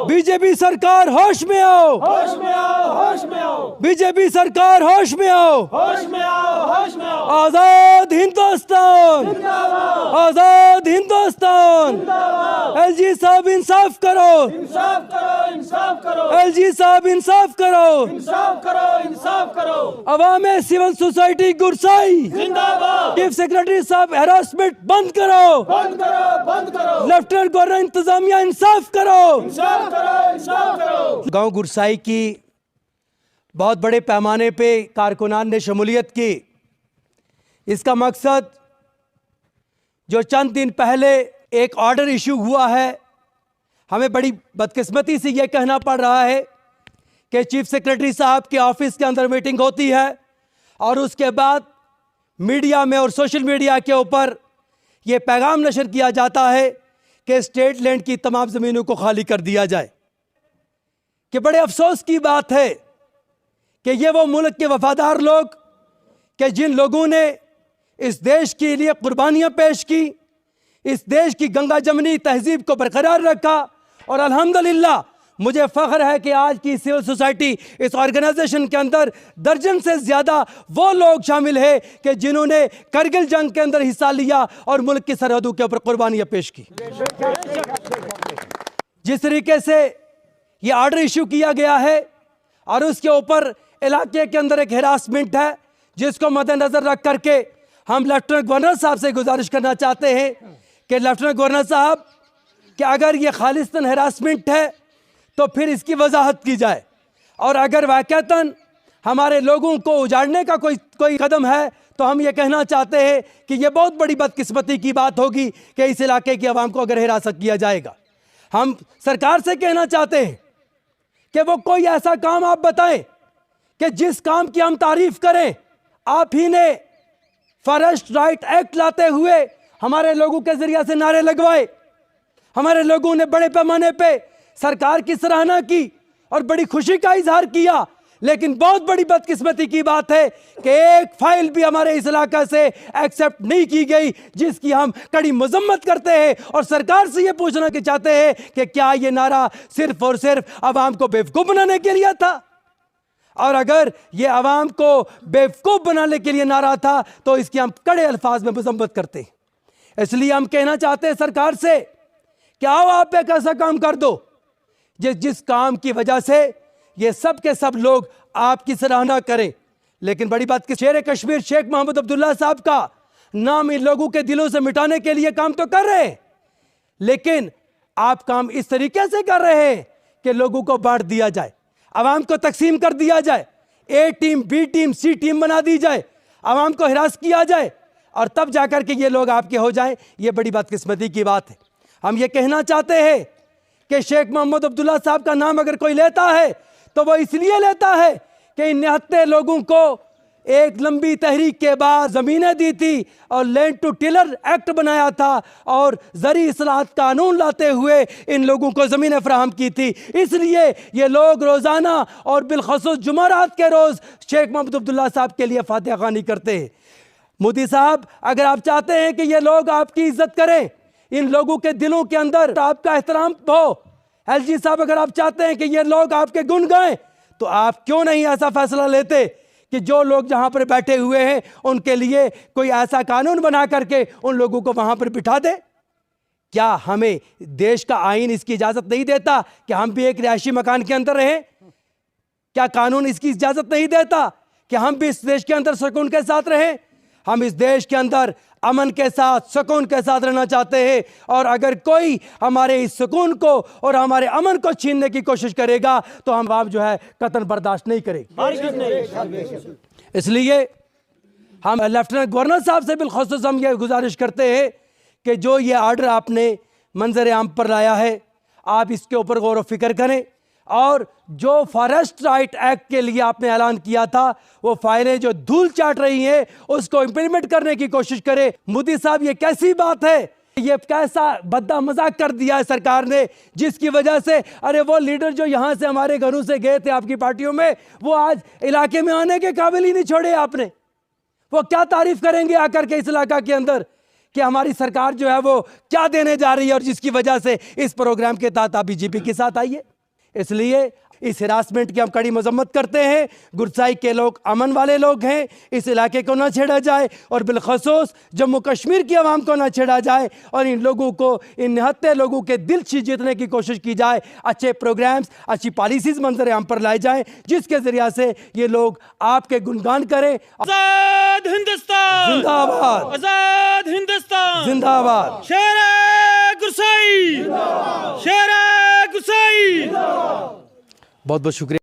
BJP सरकार होश में आओ, होश में आओ, होश में आओ, बीजेपी सरकार होश में आओ, होश में आओ, होश में आओ। आजाद हिंदुस्तान, जिंदाबाद, आजाद हिंदुस्तान। जिंदाबाद। एलजी साहब इंसाफ करो, इंसाफ करो, इंसाफ करो, एलजी साहब इंसाफ करो। इंसाफ करो, इंसाफ करो। अवाम सिविल सोसाइटी गुरसाई, जिंदाबाद। चीफ सेक्रेटरी साहब हैरासमेंट बंद करो, बंद करो, बंद करो। लेफ्टिनेंट गवर्नर इंतजामिया इंसाफ करो। इंसाफ करो, इंसाफ करो। गांव गुरसाई की बहुत बड़े पैमाने पे कारकुनान ने शमूलियत की। इसका मकसद जो चंद दिन पहले एक ऑर्डर इशू हुआ है, हमें बड़ी बदकिस्मती से यह कहना पड़ रहा है कि चीफ सेक्रेटरी साहब के ऑफिस के अंदर मीटिंग होती है और उसके बाद मीडिया में और सोशल मीडिया के ऊपर यह पैगाम नशर किया जाता है कि स्टेट लैंड की तमाम ज़मीनों को खाली कर दिया जाए। कि बड़े अफसोस की बात है कि ये वो मुल्क के वफादार लोग कि जिन लोगों ने इस देश के लिए कुर्बानियाँ पेश की, इस देश की गंगा जमनी तहजीब को बरकरार रखा, और अल्हम्दुलिल्लाह मुझे फ़ख्र है कि आज की सिविल सोसाइटी इस ऑर्गेनाइजेशन के अंदर दर्जन से ज़्यादा वो लोग शामिल हैं कि जिन्होंने करगिल जंग के अंदर हिस्सा लिया और मुल्क की सरहदों के ऊपर कुर्बानियाँ पेश की। जिस तरीके से ये ऑर्डर इशू किया गया है और उसके ऊपर इलाके के अंदर एक हिरासमेंट है, जिसको मद्देनजर रख करके हम लेफ्टिनेंट गवर्नर साहब से गुजारिश करना चाहते हैं कि लेफ्टिनेंट गवर्नर साहब कि अगर ये खालिस्तान हिरासमेंट है तो फिर इसकी वजाहत की जाए, और अगर वाकईतन हमारे लोगों को उजाड़ने का कोई कदम है तो हम ये कहना चाहते हैं कि ये बहुत बड़ी बदकिस्मती की बात होगी कि इस इलाके की आवाम को अगर हिरासत किया जाएगा। हम सरकार से कहना चाहते हैं कि वो कोई ऐसा काम आप बताएं कि जिस काम की हम तारीफ करें। आप ही ने फॉरेस्ट राइट एक्ट लाते हुए हमारे लोगों के जरिए से नारे लगवाए, हमारे लोगों ने बड़े पैमाने पे सरकार की सराहना की और बड़ी खुशी का इजहार किया, लेकिन बहुत बड़ी बदकिस्मती की बात है कि एक फाइल भी हमारे इस इलाका से एक्सेप्ट नहीं की गई, जिसकी हम कड़ी मजम्मत करते हैं और सरकार से ये पूछना के चाहते हैं कि क्या ये नारा सिर्फ और सिर्फ आवाम को बेवकूफ़ बनाने के लिए था, और अगर ये आवाम को बेवकूफ़ बनाने के लिए नारा था तो इसकी हम कड़े अल्फाज में मजम्मत करते हैं। इसलिए हम कहना चाहते हैं सरकार से कि आओ आप एक ऐसा काम कर दो जिस काम की वजह से ये सब के सब लोग आपकी सराहना करें। लेकिन बड़ी बात कि शेर कश्मीर शेख मोहम्मद अब्दुल्ला साहब का नाम इन लोगों के दिलों से मिटाने के लिए काम तो कर रहे हैं, लेकिन आप काम इस तरीके से कर रहे हैं कि लोगों को बांट दिया जाए, आवाम को तकसीम कर दिया जाए, ए टीम बी टीम सी टीम बना दी जाए, आवाम को हिरास किया जाए और तब जाकर के ये लोग आपके हो जाएं। ये बड़ी बदकिस्मती की बात है। हम ये कहना चाहते हैं कि शेख मोहम्मद अब्दुल्ला साहब का नाम अगर कोई लेता है तो वो इसलिए लेता है कि इन 79 लोगों को एक लंबी तहरीक के बाद ज़मीनें दी थी और लैंड टू टिलर एक्ट बनाया था और ज़री इस्लाहत कानून लाते हुए इन लोगों को ज़मीनें फराहम की थी। इसलिए ये लोग रोज़ाना और बिलखसूस जुमेरात के रोज़ शेख मोहम्मद अब्दुल्ला साहब के लिए फातिहा ख़वानी करते हैं। मोदी साहब, अगर आप चाहते हैं कि ये लोग आपकी इज्जत करें, इन लोगों के दिलों के अंदर आपका एहतराम हो, एलजी साहब अगर आप चाहते हैं कि ये लोग आपके गुण गाएं, तो आप क्यों नहीं ऐसा फैसला लेते कि जो लोग जहां पर बैठे हुए हैं उनके लिए कोई ऐसा कानून बना करके उन लोगों को वहां पर बिठा दे। क्या हमें देश का आईन इसकी इजाज़त नहीं देता कि हम भी एक रिहायशी मकान के अंदर रहें? क्या कानून इसकी इजाज़त नहीं देता कि हम भी इस देश के अंदर सुकून के साथ रहें? हम इस देश के अंदर अमन के साथ सुकून के साथ रहना चाहते हैं, और अगर कोई हमारे इस सुकून को और हमारे अमन को छीनने की कोशिश करेगा तो हम आप जो है कतन बर्दाश्त नहीं करेंगे। इसलिए हम लेफ्टिनेंट गवर्नर साहब से बिलखसूस हम ये गुजारिश करते हैं कि जो ये ऑर्डर आपने मंजर आम पर लाया है, आप इसके ऊपर गौर व फिक्र करें, और जो फॉरेस्ट राइट एक्ट के लिए आपने ऐलान किया था वो फाइलें जो धूल चाट रही हैं उसको इंप्लीमेंट करने की कोशिश करें। मोदी साहब, ये कैसी बात है, ये कैसा भद्दा मजाक कर दिया है सरकार ने, जिसकी वजह से अरे वो लीडर जो यहाँ से हमारे घरों से गए थे आपकी पार्टियों में, वो आज इलाके में आने के काबिल ही नहीं छोड़े आपने। वो क्या तारीफ करेंगे आकर के इस इलाका के अंदर कि हमारी सरकार जो है वो क्या देने जा रही है, और जिसकी वजह से इस प्रोग्राम के तहत आप बीजेपी के साथ आइए। इसलिए इस हिरासमेंट की हम कड़ी मजम्मत करते हैं। गुरसाई के लोग अमन वाले लोग हैं, इस इलाके को ना छेड़ा जाए और बिलखसूस जम्मू कश्मीर की आवाम को ना छेड़ा जाए और इन लोगों को, इन निहत्ते लोगों के दिल जीतने की कोशिश की जाए। अच्छे प्रोग्राम्स, अच्छी पॉलिसीज मंजर आम पर लाई जाए जिसके जरिए से ये लोग आपके गुणगान करें। आजाद हिंदुस्तान जिंदाबाद, आजाद हिंदुस्तान जिंदाबाद। शेरे गुरसाई शेरे गुरसाई। बहुत बहुत शुक्रिया।